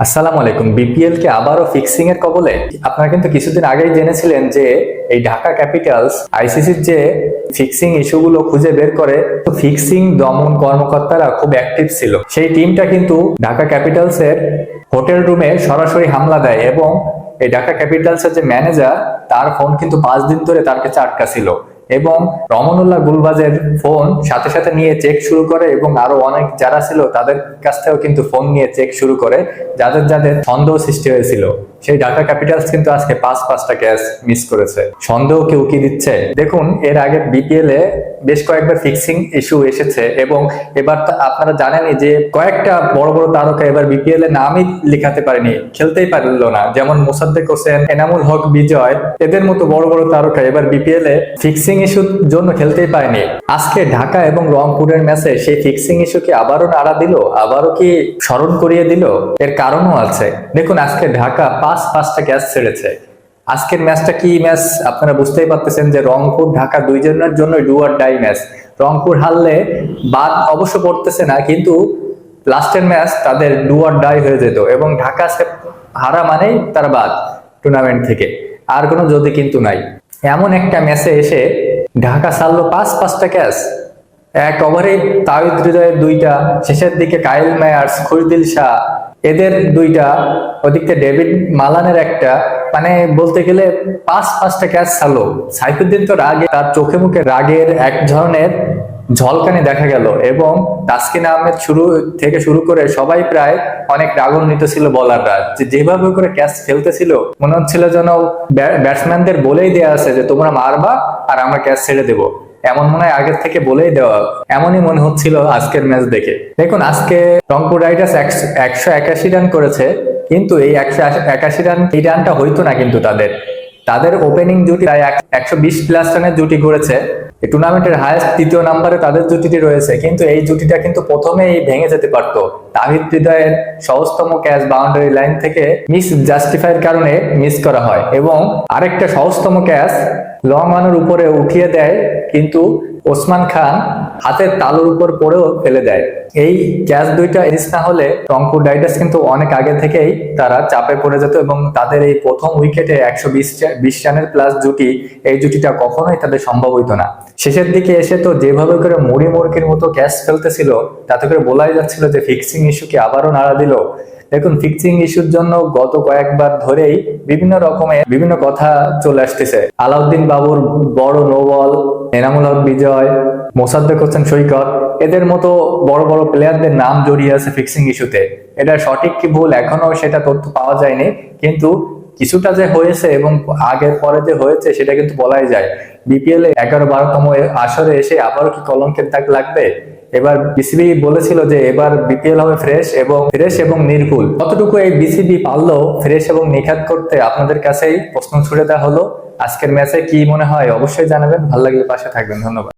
আসসালামু আলাইকুম। বিপিএল কে আবারও ফিক্সিং এর কবলে। আপনারা কিন্তু কিছুদিন আগেই জেনেছিলেন যে এই ঢাকা ক্যাপিটালস আইসিসির যে ফিক্সিং ইস্যুগুলো খুঁজে বের করে, তো ফিক্সিং দমন কর্মকর্তারা খুব অ্যাক্টিভ ছিল। সেই টিমটা কিন্তু ঢাকা ক্যাপিটালস এর হোটেল রুমে সরাসরি হামলা দেয় এবং এই ঢাকা ক্যাপিটালস এর যে ম্যানেজার, তার ফোন কিন্তু 5 দিন ধরে তার কাছে আটকা ছিল এবং রমনুল্লাহ গুলবাজের ফোন সাথে সাথে নিয়ে চেক শুরু করে এবং আরো অনেক যারা ছিল তাদের কাছ থেকেও কিন্তু ফোন নিয়ে চেক শুরু করে, যাদের যাদের সন্দেহ সৃষ্টি হয়েছিল। সেই ঢাকা ক্যাপিটালস কিন্তু আজকে পাঁচটা ক্যাচ মিস করেছে। সন্দেহ কেউ কি দিচ্ছে? দেখুন, এর আগে বিপিএল এ বেশ কয়েকবার ফিক্সিং ইস্যু এসেছে এবং এবার তো আপনারা জানেনই যে কয়েকটা বড় বড় তারকা এবার বিপিএল এ নামই লেখাতে পারেনি, খেলতেই পারলো না। যেমন মোসাদ্দেক হোসেন, এনামুল হক বিজয়, এদের মতো বড় বড় তারকা এবার বিপিএল এ ফিক্সিং ইস্যুর জন্য খেলতেই পারেনি। আজকে ঢাকা এবং রংপুরের ম্যাচে সেই ফিক্সিং ইস্যু কি আবারও নাড়া দিল, আবারও কি স্মরণ করিয়ে দিল? এর কারণও আছে। দেখুন, আজকে ঢাকা পাঁচটা ক্যাচ ছেড়েছে। আজকের ম্যাচটা কি ম্যাচ আপনারা বুঝতেই পারতেছেন যে রংপুর ঢাকা দুইজনের জন্য do or die match. Rangpur হারলে বাদ অবশ্য পড়তেছে না, কিন্তু লাস্টের ম্যাচ তাদের ডু অর ডাই হয়ে যেত এবং ঢাকা হারা মানেই তারা বাদ টুর্নামেন্ট থেকে, আর কোনো যদি কিন্তু নাই। এমন একটা ম্যাচে এসে ঢাকা ছাড়লো পাঁচটা ক্যাচ। এক ওভারে তাওহিদ হৃদয়ের দুইটা, শেষের দিকে কাইল মায়ার্স, খুশদিল শাহ এদের দুইটা, ওদিকে ডেভিড মালানের একটা, মানে বলতে গেলে পাঁচটা ক্যাচ ছাড়লো। সাইফুদ্দিন তো রাগে, তার চোখে মুখে রাগের এক ধরনের ঝলকানি দেখা গেল এবং তাসকিন আহমেদ শুরু করে সবাই প্রায় অনেক রাগান্বিত ছিল। বলাররা যেভাবে করে ক্যাচ খেলতেছিল, মনে হচ্ছিল যেন ব্যাটসম্যানদের বলেই দেওয়া আছে যে তোমরা মারবা আর আমরা ক্যাচ ছেড়ে দেবো। এমন মনে হয় আগের থেকে বলেই দেওয়া, এমনই মনে হচ্ছিল আজকের ম্যাচ দেখে। দেখুন, আজকে রংপুর রাইডার্স 181 রান করেছে, কিন্তু এই 181 রান, এই রানটা হইতো না। কিন্তু তাদের ওপেনিং জুটি প্রায় 120+ রানের জুটি করেছে। টুর্নামেন্টের হায়েস্ট 3য় নম্বরে তাদের জুটিটি রয়েছে, কিন্তু এই জুটিটা কিন্তু প্রথমেই ভেঙে যেতে পারতো। তাহিদ হৃদয়ের সহজতম ক্যাচ বাউন্ডারি লাইন থেকে মিস জাস্টিফাইয়ের কারণে মিস করা হয় এবং আরেকটা সহজতম ক্যাচ লং অনের উপরে উঠিয়ে দেয়, কিন্তু ওসমান খান হাতের তালুর উপর পড়েও ফেলে দেয়। এই ক্যাচ দুইটা মিস না হলে রংপুর রাইডার্স কিন্তু অনেক আগে থেকেই তারা চাপে পড়ে যেত এবং তাদের এই প্রথম উইকেটে 120 রানের প্লাস জুটি, এই জুটিটা কখনোই তাদের সম্ভব হইতো না। শেষের দিকে এসে তো যেভাবে করে মুড়ি মুরগির মতো ক্যাচ ফেলতেছিল, তাতে করে বলাই যাচ্ছিল যে ফিক্সিং ইস্যুকে আবারও নাড়া দিল। দেখুন, ফিক্সিং ইস্যুর জন্য গত কয়েকবার ধরেই বিভিন্ন রকমের বিভিন্ন কথা চলে আসতেছে। আলাউদ্দিন বাবুর বড় নো বল, এনামুল হক বিজয়, মোসাদ্দেক হোসেন সৈকত, এদের মতো বড় বড় প্লেয়ারদের নাম জড়িয়ে আছে ফিক্সিং ইস্যুতে। এটা সঠিক কি ভুল এখনো সেটা তথ্য পাওয়া যায়নি, কিন্তু কিছুটা যে হয়েছে এবং আগের পরে যে হয়েছে সেটা কিন্তু বলাই যায়। বিপিএল এ 11-12তম আসরে এসে আবারও কি কলঙ্কের দাগ লাগবে? এবার বিসিবি বলেছিল যে এবার বিপিএল হবে ফ্রেশ এবং নির্ভুল। কতটুকু এই বিসিবি পারলো ফ্রেশ এবং নিখাত করতে, আপনাদের কাছেই প্রশ্ন ছুড়ে দেওয়া হলো। আজকের ম্যাচে কি মনে হয় অবশ্যই জানাবেন। ভালো লাগলে পাশে থাকবেন। ধন্যবাদ।